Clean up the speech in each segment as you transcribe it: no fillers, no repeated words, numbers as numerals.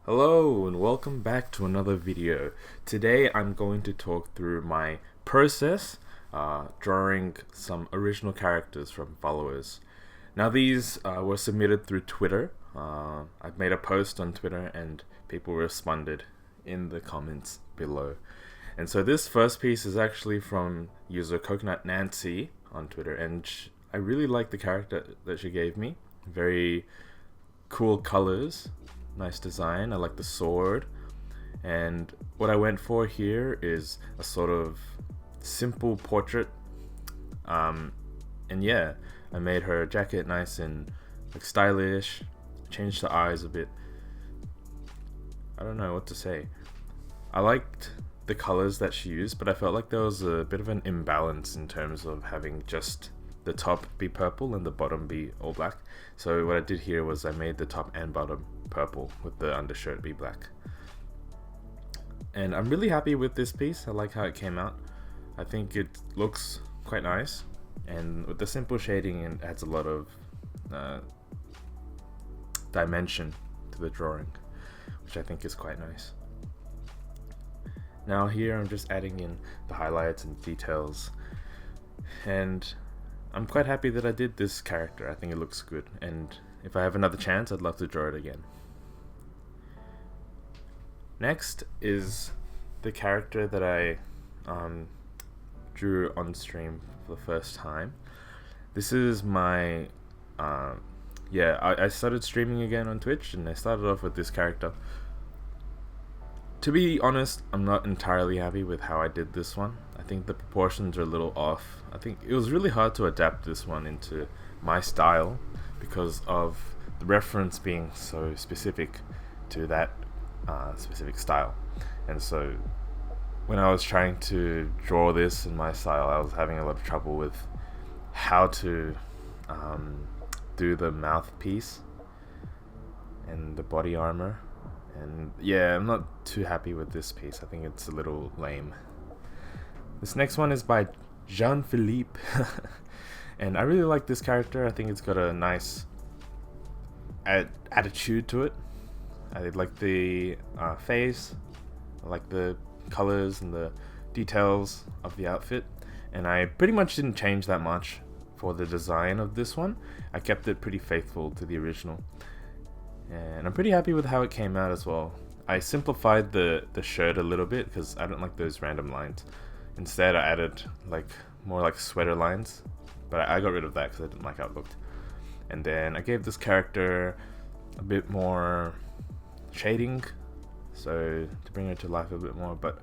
Hello and welcome back to another video. Today I'm going to talk through my process drawing some original characters from followers. Now these were submitted through Twitter. I've made a post on Twitter and people responded in the comments below. And so this first piece is actually from user Coconut Nancy on Twitter, and I really like the character that she gave me. Very cool colors, nice design. I like the sword, and what I went for here is a sort of simple portrait. And yeah, I made her jacket nice and like stylish, changed the eyes a bit. I don't know what to say. I liked the colors that she used, but I felt like there was a bit of an imbalance in terms of having just the top be purple and the bottom be all black. So what I did here was I made the top and bottom purple with the undershirt be black. And I'm really happy with this piece. I like how it came out. I think it looks quite nice, and with the simple shading, it adds a lot of dimension to the drawing, which I think is quite nice. Now here I'm just adding in the highlights and details, and I'm quite happy that I did this character. I think it looks good, and if I have another chance, I'd love to draw it again. Next is the character that I drew on stream for the first time. This is my I started streaming again on Twitch, and I started off with this character. To be honest, I'm not entirely happy with how I did this one. I think the proportions are a little off. I think it was really hard to adapt this one into my style because of the reference being so specific to that specific style. And so when I was trying to draw this in my style, I was having a lot of trouble with how to do the mouthpiece and the body armor. And yeah, I'm not too happy with this piece. I think it's a little lame. This next one is by Jean-Philippe. And I really like this character. I think it's got a nice attitude to it. I like the face. I like the colors and the details of the outfit. And I pretty much didn't change that much for the design of this one. I kept it pretty faithful to the original. And I'm pretty happy with how it came out as well. I simplified the shirt a little bit because I don't like those random lines. Instead, I added more like sweater lines, but I got rid of that because I didn't like how it looked. And then I gave this character a bit more shading, so to bring her to life a bit more. But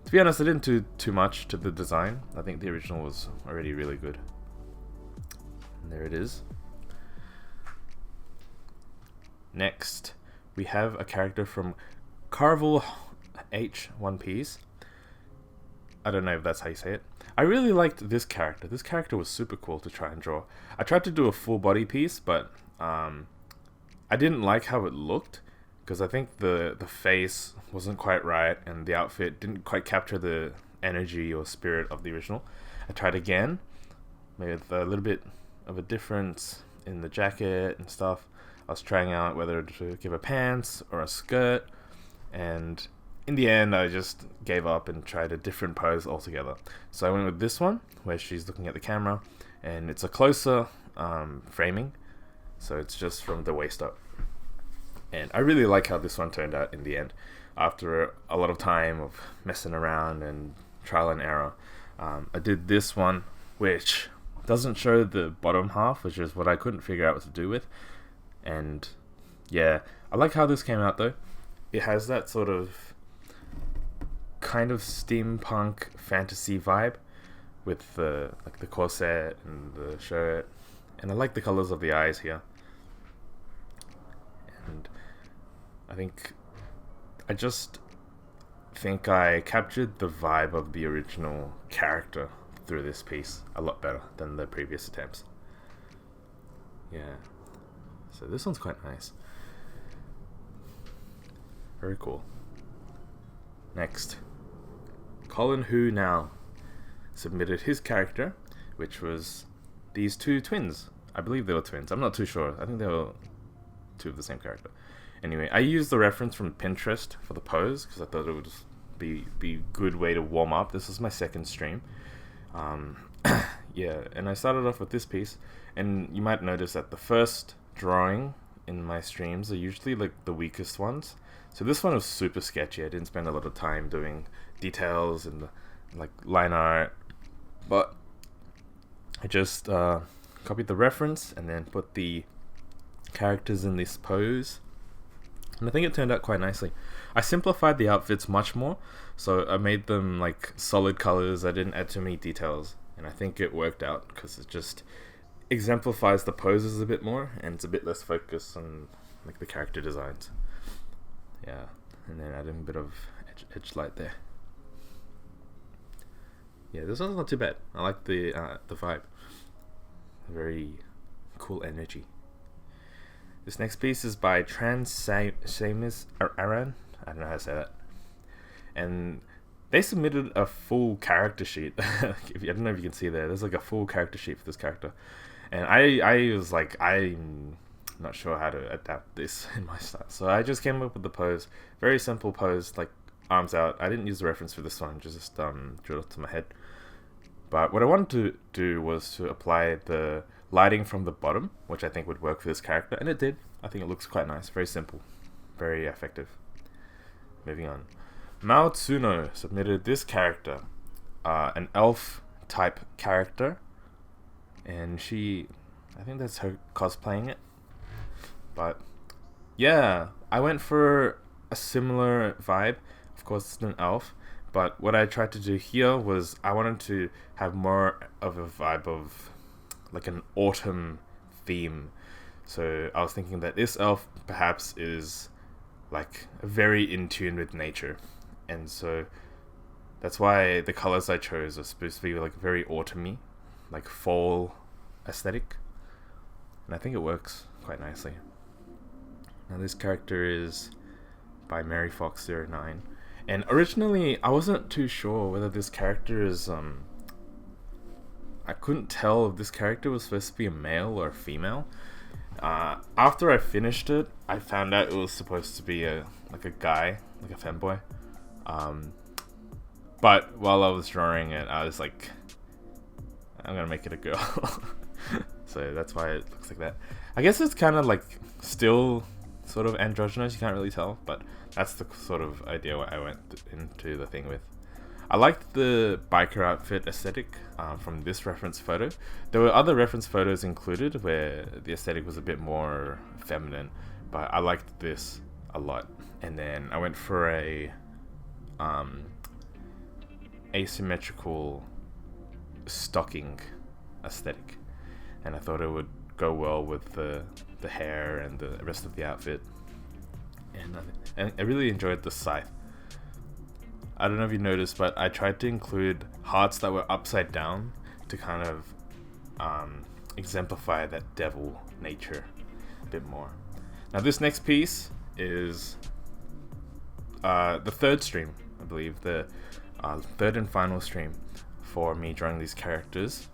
to be honest, I didn't do too much to the design. I think the original was already really good. And there it is. Next, we have a character from Carvel H One Piece. I don't know if that's how you say it. I really liked this character. This character was super cool to try and draw. I tried to do a full body piece, but I didn't like how it looked because I think the face wasn't quite right and the outfit didn't quite capture the energy or spirit of the original. I tried again with a little bit of a difference in the jacket and stuff. I was trying out whether to give her pants or a skirt, and in the end I just gave up and tried a different pose altogether. So I went with this one where she's looking at the camera, and it's a closer framing, so it's just from the waist up. And I really like how this one turned out in the end. After a lot of time of messing around and trial and error, I did this one, which doesn't show the bottom half, which is what I couldn't figure out what to do with. And yeah, I like how this came out though. It has that sort of kind of steampunk fantasy vibe with the corset and the shirt, and I like the colors of the eyes here. And I just think I captured the vibe of the original character through this piece a lot better than the previous attempts. Yeah. So this one's quite nice. Very cool. Next, Colin Who Now submitted his character, which was these two twins. I believe they were twins. I'm not too sure. I think they were two of the same character. Anyway, I used the reference from Pinterest for the pose because I thought it would just be a good way to warm up. This is my second stream. Yeah, and I started off with this piece, and you might notice that the first drawing in my streams are usually like the weakest ones. So this one was super sketchy. I didn't spend a lot of time doing details and like line art, but I just copied the reference and then put the characters in this pose, and I think it turned out quite nicely. I simplified the outfits much more, so I made them like solid colors. I didn't add too many details, and I think it worked out because it just exemplifies the poses a bit more, and it's a bit less focused on like the character designs. Yeah, and then adding a bit of edge light there. Yeah, this one's not too bad. I like the vibe. Very cool energy. This next piece is by Trans-Samus Aran. I don't know how to say that. And they submitted a full character sheet. I don't know if you can see there. There's like a full character sheet for this character. And I was like, I'm not sure how to adapt this in my style. So I just came up with the pose. Very simple pose, like arms out. I didn't use the reference for this one, just drew it to my head. But what I wanted to do was to apply the lighting from the bottom, which I think would work for this character, and it did. I think it looks quite nice, very simple, very effective. Moving on. Mao Tsuno submitted this character, an elf type character, and I think that's her cosplaying it. But yeah, I went for a similar vibe. Of course, it's an elf, but what I tried to do here was I wanted to have more of a vibe of like an autumn theme. So I was thinking that this elf perhaps is like very in tune with nature, and so that's why the colors I chose are supposed to be like very autumny, like fall aesthetic, and I think it works quite nicely. Now this character is by MaryFox09, and originally I wasn't too sure whether this character is I couldn't tell if this character was supposed to be a male or a female. After I finished it, I found out it was supposed to be a guy, like a femboy. But while I was drawing it, I was like, I'm gonna make it a girl. So that's why it looks like that. I guess it's kind of like still sort of androgynous. You can't really tell, but that's the sort of idea I went into the thing with. I liked the biker outfit aesthetic from this reference photo. There were other reference photos included where the aesthetic was a bit more feminine, but I liked this a lot. And then I went for a asymmetrical stocking aesthetic, and I thought it would go well with the hair and the rest of the outfit. And I really enjoyed the scythe. I don't know if you noticed, but I tried to include hearts that were upside down to kind of exemplify that devil nature a bit more. Now this next piece is the third stream, I believe, the third and final stream for me drawing these characters.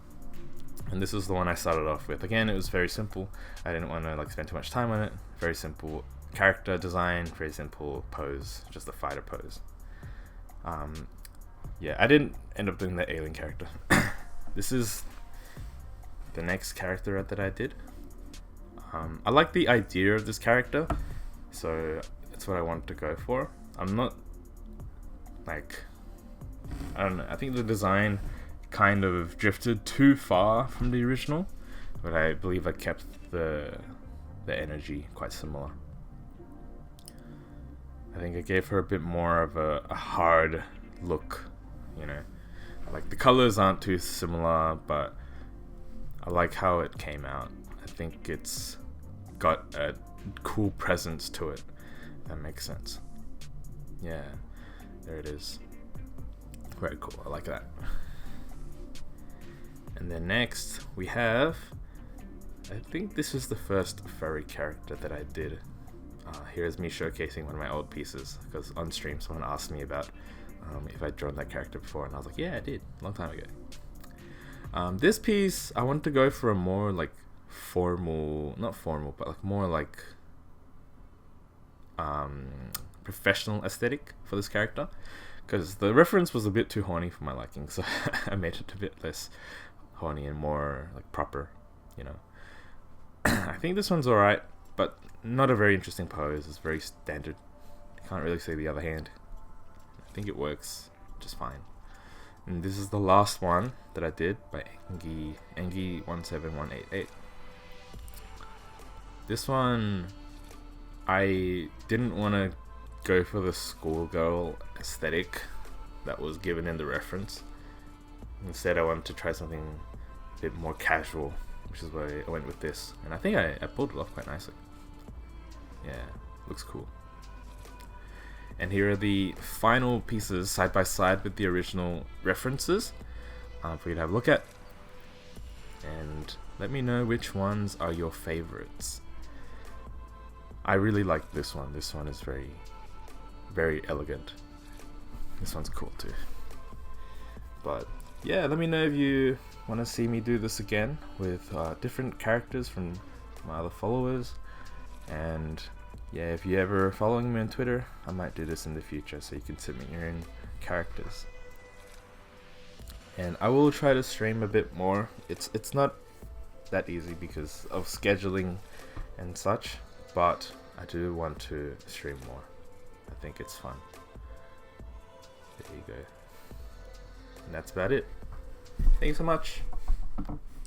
And this is the one I started off with. Again, it was very simple. I didn't want to spend too much time on it. Very simple character design, very simple pose, just a fighter pose. Yeah, I didn't end up doing the alien character. This is the next character that I did. I like the idea of this character, so that's what I wanted to go for. I'm not I don't know, I think the design kind of drifted too far from the original, but I believe I kept the energy quite similar. I think I gave her a bit more of a hard look, like the colors aren't too similar, but I like how it came out. I think it's got a cool presence to it, if that makes sense. Yeah, there it is. Very cool, I like that. And then next we have, I think this is the first furry character that I did. Here's me showcasing one of my old pieces, because on stream someone asked me about if I'd drawn that character before, and I was like, yeah, I did, a long time ago. This piece, I wanted to go for a more formal, not formal, but more professional aesthetic for this character, because the reference was a bit too horny for my liking, so I made it a bit less horny and more like proper, you know. I think this one's alright, but not a very interesting pose. It's very standard. Can't really see the other hand. I think it works just fine. And this is the last one that I did by Engi17188. This one, I didn't want to go for the schoolgirl aesthetic that was given in the reference. Instead, I wanted to try something a bit more casual, which is why I went with this. And I think I pulled it off quite nicely. Yeah, looks cool. And here are the final pieces side by side with the original references for you to have a look at. And let me know which ones are your favorites. I really like this one. This one is very, very elegant. This one's cool too. But yeah, let me know if you want to see me do this again with different characters from my other followers. And yeah, if you're ever following me on Twitter, I might do this in the future, so you can submit your own characters. And I will try to stream a bit more. It's not that easy because of scheduling and such, but I do want to stream more. I think it's fun. There you go. And that's about it. Thanks so much.